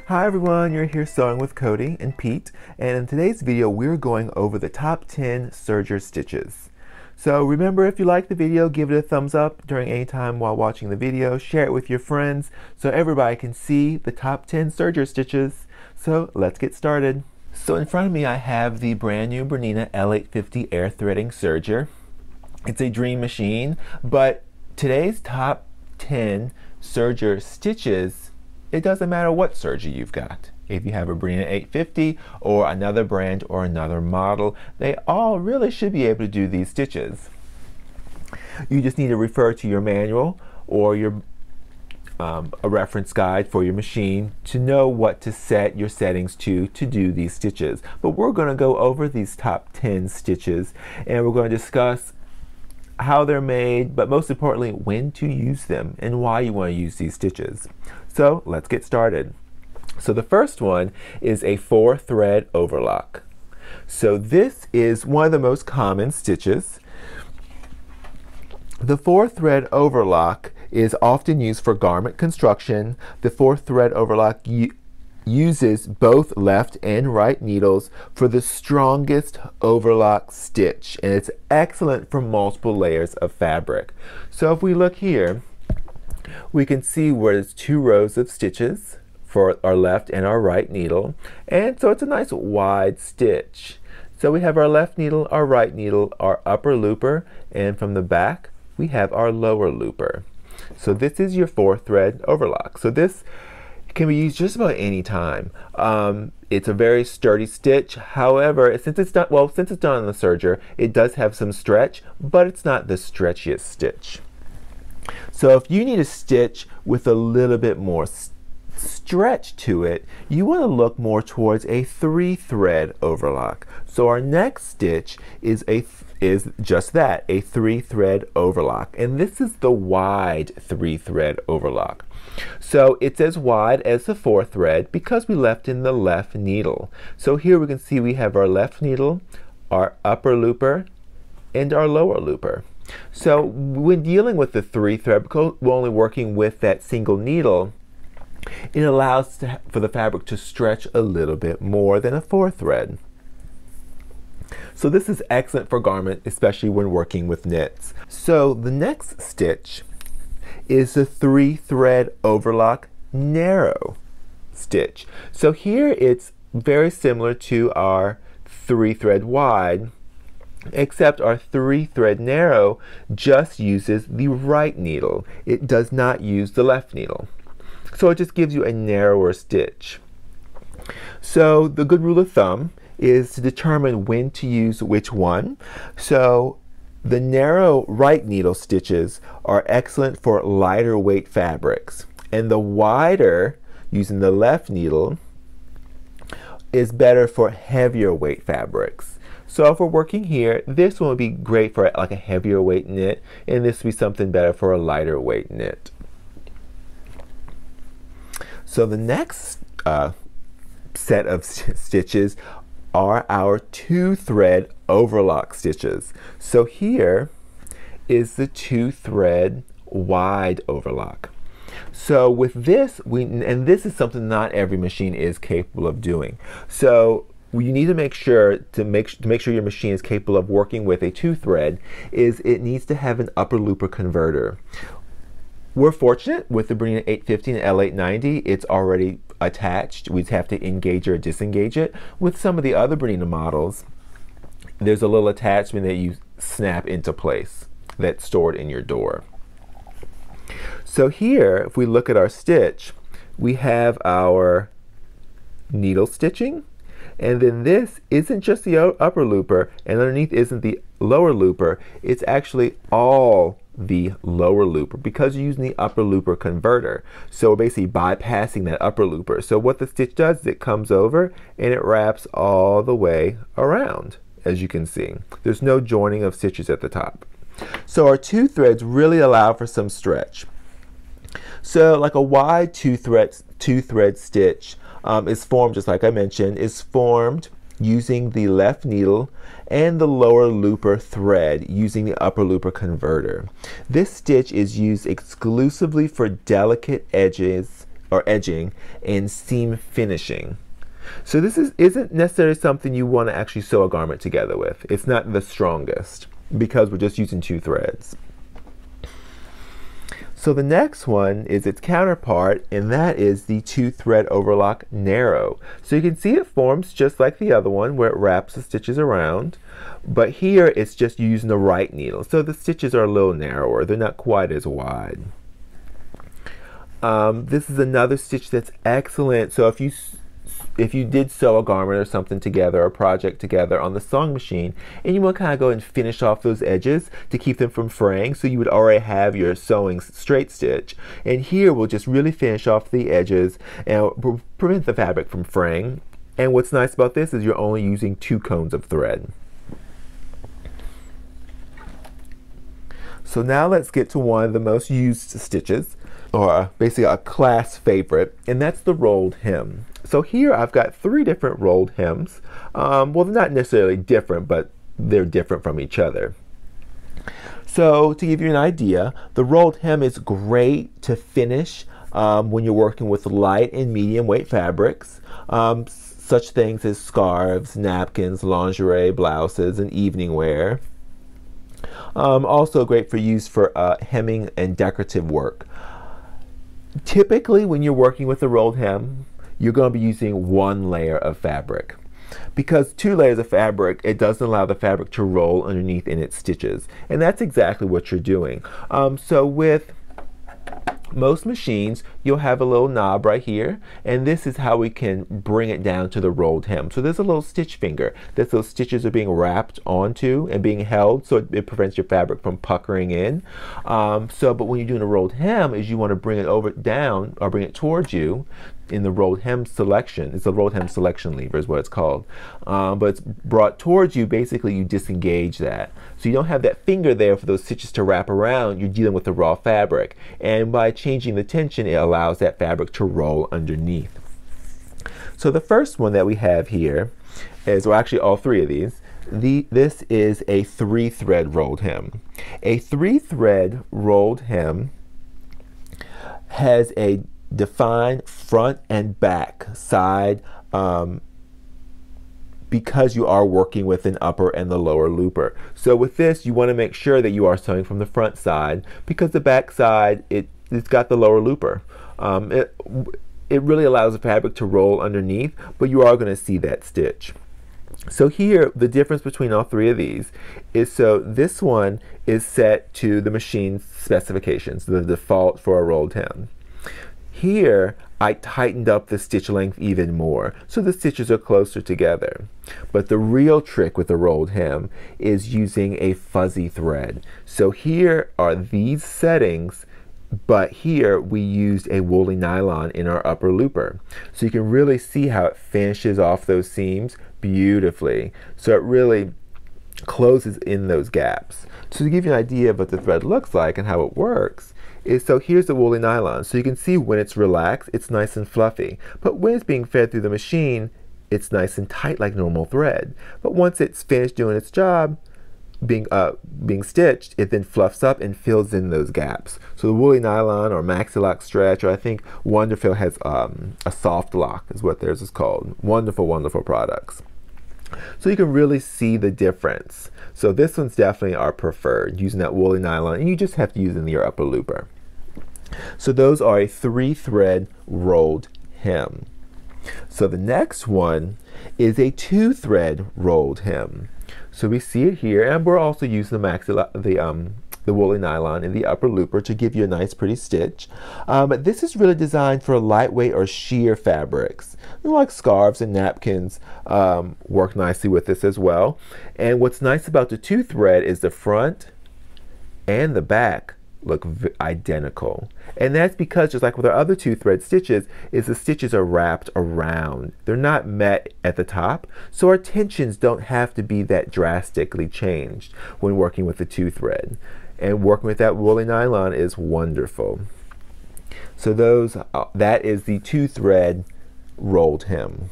Hi everyone, you're here sewing with Cody and Pete, and in today's video we're going over the top 10 serger stitches. So remember, if you like the video, give it a thumbs up during any time while watching the video, share it with your friends so everybody can see the top 10 serger stitches. So let's get started. So in front of me I have the brand new Bernina L850 air threading serger. It's a dream machine, but today's top 10 serger stitches, it doesn't matter what serger you've got. If you have a Bernina 850 or another brand or another model, they all really should be able to do these stitches. You just need to refer to your manual or your a reference guide for your machine to know what to set your settings to do these stitches. But we're going to go over these top 10 stitches and we're going to discuss how they're made, but most importantly when to use them and why you want to use these stitches. So let's get started. So the first one is a 4-thread overlock. So this is one of the most common stitches. The 4-thread overlock is often used for garment construction. The 4-thread overlock uses both left and right needles for the strongest overlock stitch, and it's excellent for multiple layers of fabric. So if we look here, we can see where there's 2 rows of stitches for our left and our right needle, and so it's a nice wide stitch. So we have our left needle, our right needle, our upper looper, and from the back we have our lower looper. So this is your 4-thread overlock. So this can be used just about any time. It's a very sturdy stitch. However, since it's done on the serger, it does have some stretch, but it's not the stretchiest stitch. So if you need a stitch with a little bit more stretch to it, you want to look more towards a 3-thread overlock. So our next stitch is just that, a 3-thread overlock, and this is the wide 3-thread overlock. So it's as wide as the 4-thread because we left in the left needle. So here we can see we have our left needle, our upper looper, and our lower looper. So when dealing with the 3-thread, because we're only working with that single needle, it allows for the fabric to stretch a little bit more than a 4-thread. So this is excellent for garment, especially when working with knits. So the next stitch is the 3-thread overlock narrow stitch. So here it's very similar to our 3-thread wide, except our 3-thread narrow just uses the right needle. It does not use the left needle. So it just gives you a narrower stitch. So the good rule of thumb is to determine when to use which one. So the narrow right needle stitches are excellent for lighter weight fabrics, and the wider, using the left needle, is better for heavier weight fabrics. So if we're working here, this one would be great for like a heavier weight knit, and this would be something better for a lighter weight knit. So the next set of stitches are our 2-thread overlock stitches. So here is the 2-thread wide overlock. So with this, and this is something not every machine is capable of doing. So you need to make sure your machine is capable of working with a 2-thread is it needs to have an upper looper converter. We're fortunate with the Bernina 850 and L890, it's already attached. We have to engage or disengage it. With some of the other Bernina models, there's a little attachment that you snap into place that's stored in your door. So here, if we look at our stitch, we have our needle stitching, and then this isn't just the upper looper, and underneath isn't the lower looper. It's actually all the lower looper because you're using the upper looper converter. So we're basically bypassing that upper looper. So what the stitch does is it comes over and it wraps all the way around. As you can see, there's no joining of stitches at the top. So our 2 threads really allow for some stretch. So like a wide 2-thread stitch is formed, just like I mentioned, is formed using the left needle and the lower looper thread using the upper looper converter. This stitch is used exclusively for delicate edges or edging and seam finishing. So this isn't necessarily something you want to actually sew a garment together with. It's not the strongest because we're just using 2 threads. So the next one is its counterpart, and that is the 2 thread overlock narrow. So you can see it forms just like the other one where it wraps the stitches around, but here it's just using the right needle. So the stitches are a little narrower. They're not quite as wide. This is another stitch that's excellent. So if you did sew a garment or something together, or a project together on the sewing machine, and you want to kind of go and finish off those edges to keep them from fraying, so you would already have your sewing straight stitch. And here we'll just really finish off the edges and prevent the fabric from fraying. And what's nice about this is you're only using 2 cones of thread. So now let's get to one of the most used stitches, or basically a class favorite, and that's the rolled hem. So here I've got 3 different rolled hems. Well, they're not necessarily different, but they're different from each other. So to give you an idea, the rolled hem is great to finish when you're working with light and medium weight fabrics, such things as scarves, napkins, lingerie, blouses, and evening wear. Also great for use for hemming and decorative work. Typically when you're working with a rolled hem, you're going to be using 1 layer of fabric. Because 2 layers of fabric, it doesn't allow the fabric to roll underneath in its stitches. And that's exactly what you're doing. So with most machines, you'll have a little knob right here, and this is how we can bring it down to the rolled hem. So there's a little stitch finger that those stitches are being wrapped onto and being held, so it prevents your fabric from puckering in. But when you're doing a rolled hem, is you want to bring it down, or bring it towards you in the rolled hem selection. It's the rolled hem selection lever is what it's called. But it's brought towards you. Basically you disengage that. So you don't have that finger there for those stitches to wrap around. You're dealing with the raw fabric. And by changing the tension, it allows that fabric to roll underneath. So the first one that we have here is, well, actually all 3 of these. This is a 3 thread rolled hem. A 3 thread rolled hem has a defined front and back side because you are working with an upper and the lower looper. So with this, you want to make sure that you are sewing from the front side, because the back side, it's got the lower looper. It really allows the fabric to roll underneath, but you are going to see that stitch. So here, the difference between all 3 of these is, so this one is set to the machine's specifications, the default for a rolled hem. Here, I tightened up the stitch length even more, so the stitches are closer together. But the real trick with the rolled hem is using a fuzzy thread. So here are these settings, but here we used a woolly nylon in our upper looper. So you can really see how it finishes off those seams beautifully. So it really closes in those gaps. So to give you an idea of what the thread looks like and how it works, so here's the woolly nylon. So you can see when it's relaxed, it's nice and fluffy. But when it's being fed through the machine, it's nice and tight like normal thread. But once it's finished doing its job, being stitched, it then fluffs up and fills in those gaps. So the woolly nylon, or maxi lock stretch, or I think Wonderfil has a soft lock is what theirs is called. Wonderful, wonderful products. So you can really see the difference. So this one's definitely our preferred, using that woolly nylon, and you just have to use it in your upper looper. So those are a 3 thread rolled hem. So the next one is a 2 thread rolled hem. So we see it here, and we're also using the woolly nylon in the upper looper to give you a nice pretty stitch. But this is really designed for lightweight or sheer fabrics. Like scarves and napkins work nicely with this as well. And what's nice about the 2 thread is the front and the back look identical. And that's because, just like with our other 2 thread stitches, is the stitches are wrapped around. They're not met at the top, so our tensions don't have to be that drastically changed when working with the 2 thread. And working with that woolly nylon is wonderful. So that is the 2 thread rolled hem.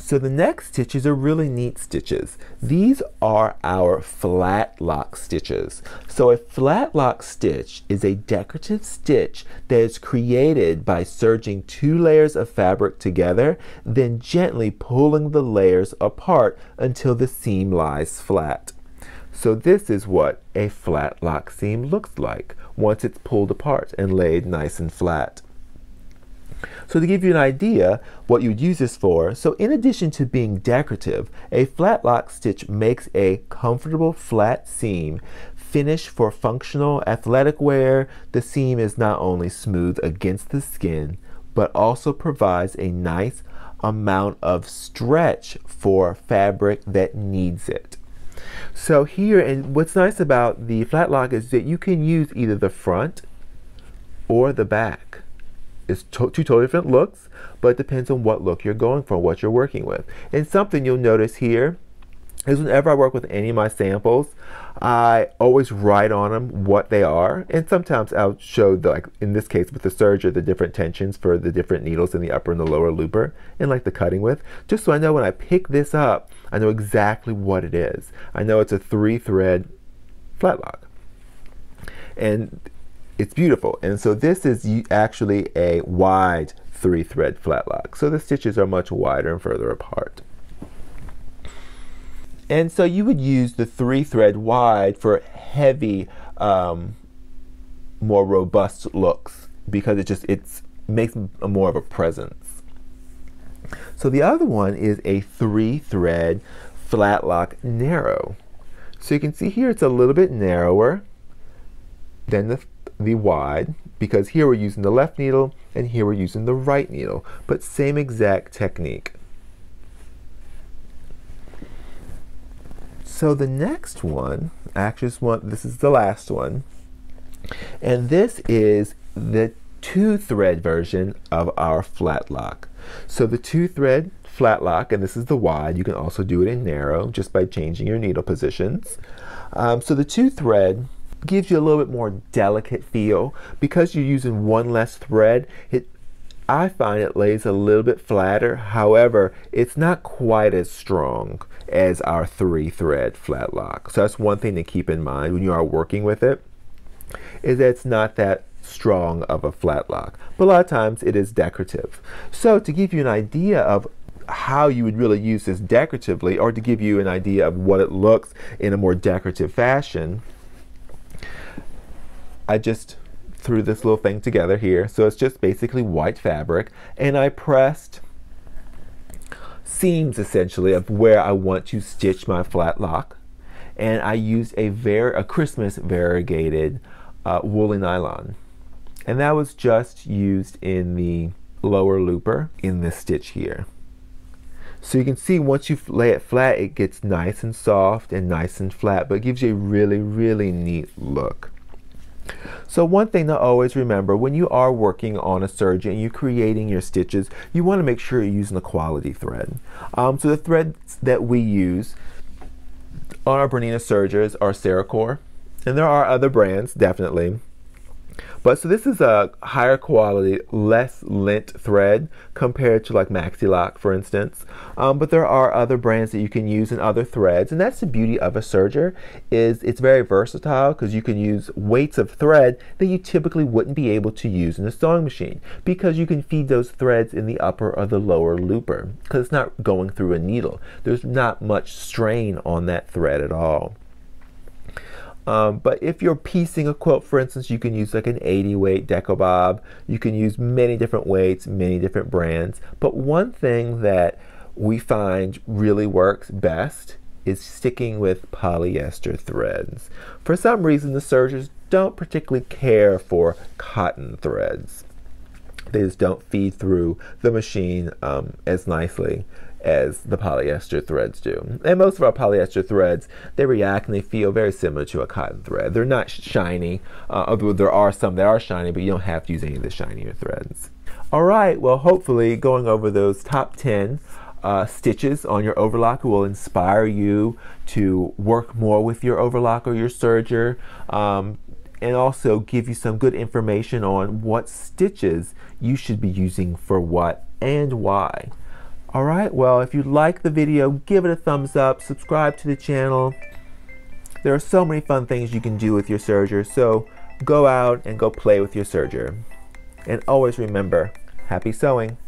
So the next stitches are really neat stitches. These are our Flatlock stitches. So a Flatlock stitch is a decorative stitch that is created by serging 2 layers of fabric together, then gently pulling the layers apart until the seam lies flat. So this is what a Flatlock seam looks like once it's pulled apart and laid nice and flat. So to give you an idea what you'd use this for, so in addition to being decorative, a Flatlock stitch makes a comfortable flat seam finish for functional athletic wear. The seam is not only smooth against the skin, but also provides a nice amount of stretch for fabric that needs it. So here, and what's nice about the Flatlock is that you can use either the front or the back. It's two totally different looks, but it depends on what look you're going for, what you're working with. And something you'll notice here is whenever I work with any of my samples, I always write on them what they are, and sometimes I'll show, like in this case with the Serger, the different tensions for the different needles in the upper and the lower looper, and like the cutting width, just so I know when I pick this up, I know exactly what it is. I know it's a 3-thread Flatlock, and it's beautiful. And so this is actually a wide 3-thread Flatlock. So the stitches are much wider and further apart. And so you would use the 3-thread wide for heavy, more robust looks, because it makes more of a presence. So the other one is a 3-thread Flatlock narrow. So you can see here it's a little bit narrower than the wide, because here we're using the left needle and here we're using the right needle, but same exact technique. So the next one, this is the last one, and this is the 2-thread version of our Flatlock. So the 2-thread Flatlock, and this is the wide, you can also do it in narrow just by changing your needle positions. So the 2-thread gives you a little bit more delicate feel. Because you're using one less thread, I find it lays a little bit flatter. However, it's not quite as strong as our 3-thread Flatlock. So that's one thing to keep in mind when you are working with it, is that it's not that strong of a Flatlock. But a lot of times it is decorative. So to give you an idea of how you would really use this decoratively, or to give you an idea of what it looks in a more decorative fashion, I just threw this little thing together here. So it's just basically white fabric, and I pressed seams essentially of where I want to stitch my Flatlock, and I used a Christmas variegated woolly nylon, and that was just used in the lower looper in this stitch here. So you can see once you lay it flat, it gets nice and soft and nice and flat, but it gives you a really, really neat look. So one thing to always remember when you are working on a serger and you're creating your stitches, you want to make sure you're using a quality thread. So the threads that we use on our Bernina sergers are Serger, and there are other brands definitely. But so this is a higher quality, less lint thread compared to like Maxi-Lock, for instance. But there are other brands that you can use and other threads, and that's the beauty of a serger, is it's very versatile, because you can use weights of thread that you typically wouldn't be able to use in a sewing machine, because you can feed those threads in the upper or the lower looper, because it's not going through a needle. There's not much strain on that thread at all. But if you're piecing a quilt, for instance, you can use like an 80 weight Deco-Bob. You can use many different weights, many different brands. But one thing that we find really works best is sticking with polyester threads. For some reason, the sergers don't particularly care for cotton threads. They just don't feed through the machine as nicely as the polyester threads do. And most of our polyester threads, they react and they feel very similar to a cotton thread. They're not shiny, although there are some that are shiny, but you don't have to use any of the shinier threads. Alright, well hopefully going over those top 10 stitches on your overlocker will inspire you to work more with your overlocker or your serger, and also give you some good information on what stitches you should be using for what and why. Alright, well, if you like the video, give it a thumbs up, subscribe to the channel. There are so many fun things you can do with your serger, so go out and go play with your serger. And always remember, happy sewing!